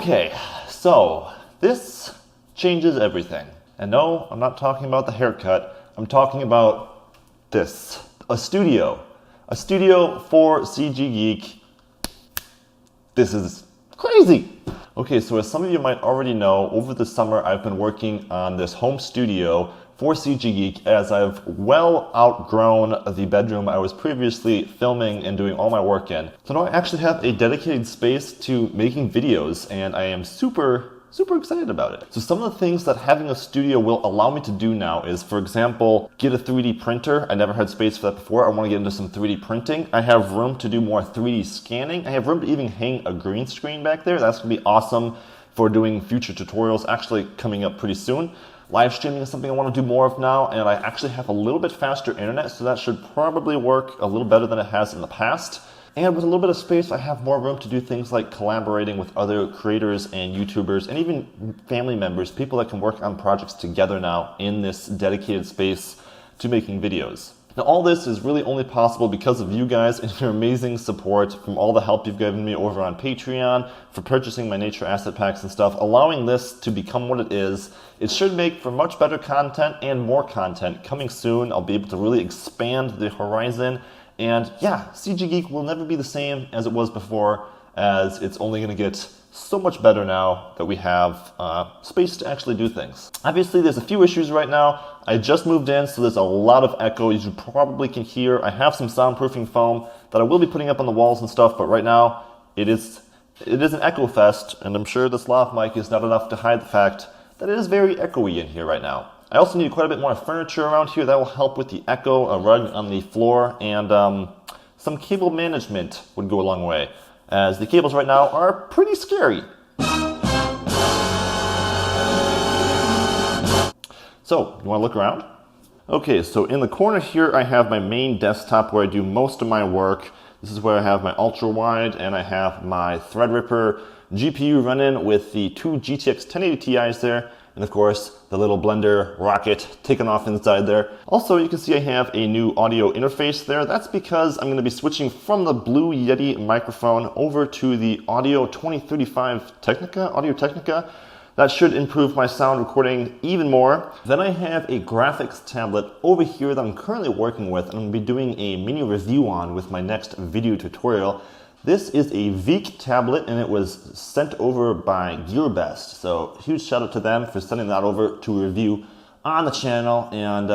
Okay, so this changes everything. And no, I'm not talking about the haircut. I'm talking about this. A studio for CG Geek. This is crazy. Okay, so as some of you might already know, over the summer I've been working on this home studio for CG Geek as I've well outgrown the bedroom I was previously filming and doing all my work in. So now I actually have a dedicated space to making videos, and I am super excited about it. So some of the things that having a studio will allow me to do now is, for example, get a 3D printer. I never had space for that before. I want to get into some 3D printing. I have room to do more 3D scanning. I have room to even hang a green screen back there. That's going to be awesome for doing future tutorials, actually coming up pretty soon. Live streaming is something I want to do more of now, and I actually have a little bit faster internet, so that should probably work a little better than it has in the past. And with a little bit of space, I have more room to do things like collaborating with other creators and YouTubers and even family members, people that can work on projects together now in this dedicated space to making videos. Now, all this is really only possible because of you guys and your amazing support, from all the help you've given me over on Patreon, for purchasing my nature asset packs and stuff, allowing this to become what it is. It should make for much better content and more content coming soon. I'll be able to really expand the horizon. And yeah, CG Geek will never be the same as it was before, as it's only going to get so much better now that we have space to actually do things. Obviously, there's a few issues right now. I just moved in, so there's a lot of echo, as you probably can hear. I have some soundproofing foam that I will be putting up on the walls and stuff, but right now it is an echo fest, and I'm sure this lav mic is not enough to hide the fact that it is very echoey in here right now. I also need quite a bit more furniture around here that will help with the echo, a rug on the floor, and some cable management would go a long way, as the cables right now are pretty scary. So, you want to look around? Okay, so in the corner here I have my main desktop where I do most of my work. This is where I have my ultra wide, and I have my Threadripper GPU running with the two GTX 1080 Ti's there. And of course, the little Blender rocket taking off inside there. Also, you can see I have a new audio interface there. That's because I'm going to be switching from the Blue Yeti microphone over to the Audio 2035 Audio Technica. That should improve my sound recording even more. Then I have a graphics tablet over here that I'm currently working with, and I'm going to be doing a mini review on with my next video tutorial. This is a Veeq tablet, and it was sent over by GearBest. So huge shout out to them for sending that over to review on the channel. And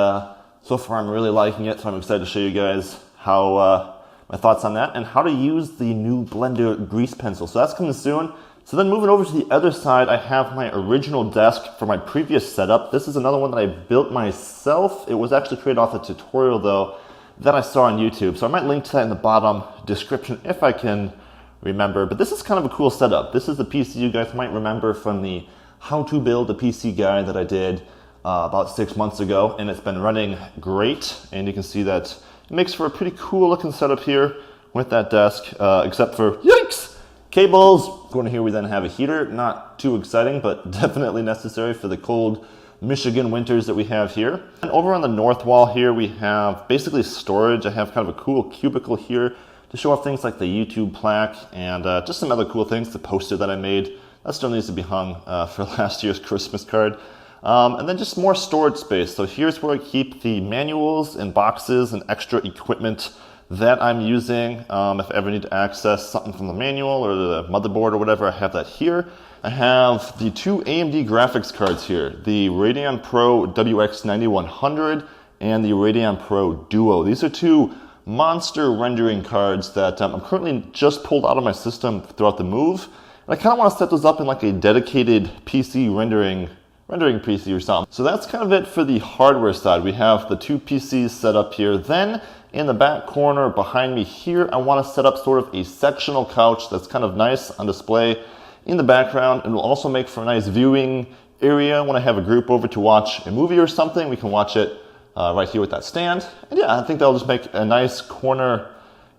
so far I'm really liking it, so I'm excited to show you guys how my thoughts on that and how to use the new Blender grease pencil. So that's coming soon. So then moving over to the other side, I have my original desk for my previous setup. This is another one that I built myself. It was actually created off a tutorial though that I saw on YouTube. So I might link to that in the bottom description if I can remember. But this is kind of a cool setup. This is the PC you guys might remember from the How to Build a PC guide that I did about 6 months ago. And it's been running great. And you can see that it makes for a pretty cool looking setup here with that desk, except for, yikes, cables. Going here we then have a heater. Not too exciting, but definitely necessary for the cold Michigan winters that we have here. And over on the north wall here we have basically storage. I have kind of a cool cubicle here to show off things like the YouTube plaque and just some other cool things. The poster that I made, that still needs to be hung for last year's Christmas card. And then just more storage space. So here's where I keep the manuals and boxes and extra equipment that I'm using. If I ever need to access something from the manual or the motherboard or whatever, I have that here. I have the two AMD graphics cards here, the Radeon Pro WX 9100 and the Radeon Pro Duo. These are two monster rendering cards that I'm currently just pulled out of my system throughout the move. And I kind of want to set those up in like a dedicated PC rendering PC or something. So that's kind of it for the hardware side. We have the two PCs set up here. Then in the back corner behind me here, I want to set up sort of a sectional couch that's kind of nice on display in the background, and will also make for a nice viewing area when I have a group over to watch a movie or something. We can watch it right here with that stand. And yeah, I think that'll just make a nice corner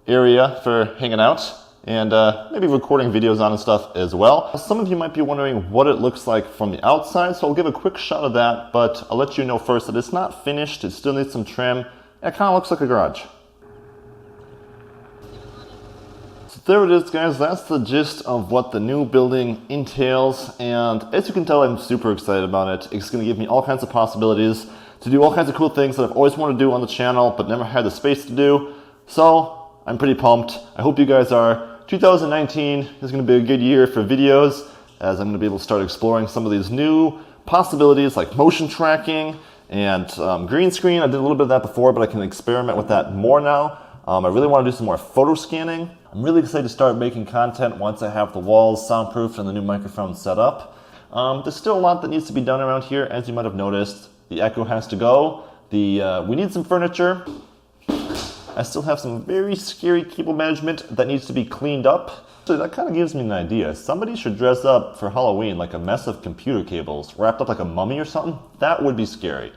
area for hanging out and maybe recording videos on and stuff as well. Some of you might be wondering what it looks like from the outside, so I'll give a quick shot of that, but I'll let you know first that it's not finished. It still needs some trim. It kind of looks like a garage. So there it is, guys. That's the gist of what the new building entails. And as you can tell, I'm super excited about it. It's going to give me all kinds of possibilities to do all kinds of cool things that I've always wanted to do on the channel, but never had the space to do. So I'm pretty pumped. I hope you guys are. 2019 is going to be a good year for videos, as I'm going to be able to start exploring some of these new possibilities like motion tracking and green screen. I did a little bit of that before, but I can experiment with that more now. I really want to do some more photo scanning. I'm really excited to start making content once I have the walls soundproofed and the new microphone set up. There's still a lot that needs to be done around here, as you might have noticed. The echo has to go. We need some furniture. I still have some very scary cable management that needs to be cleaned up. So that kind of gives me an idea. Somebody should dress up for Halloween like a mess of computer cables wrapped up like a mummy or something. That would be scary.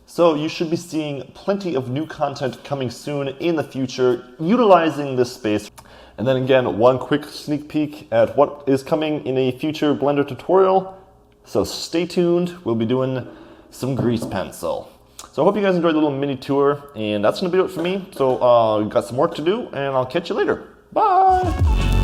So you should be seeing plenty of new content coming soon in the future utilizing this space. And then again, one quick sneak peek at what is coming in a future Blender tutorial. So stay tuned. We'll be doing some grease pencil. So I hope you guys enjoyed the little mini tour, and that's going to be it for me. So we've got some work to do, and I'll catch you later. Bye!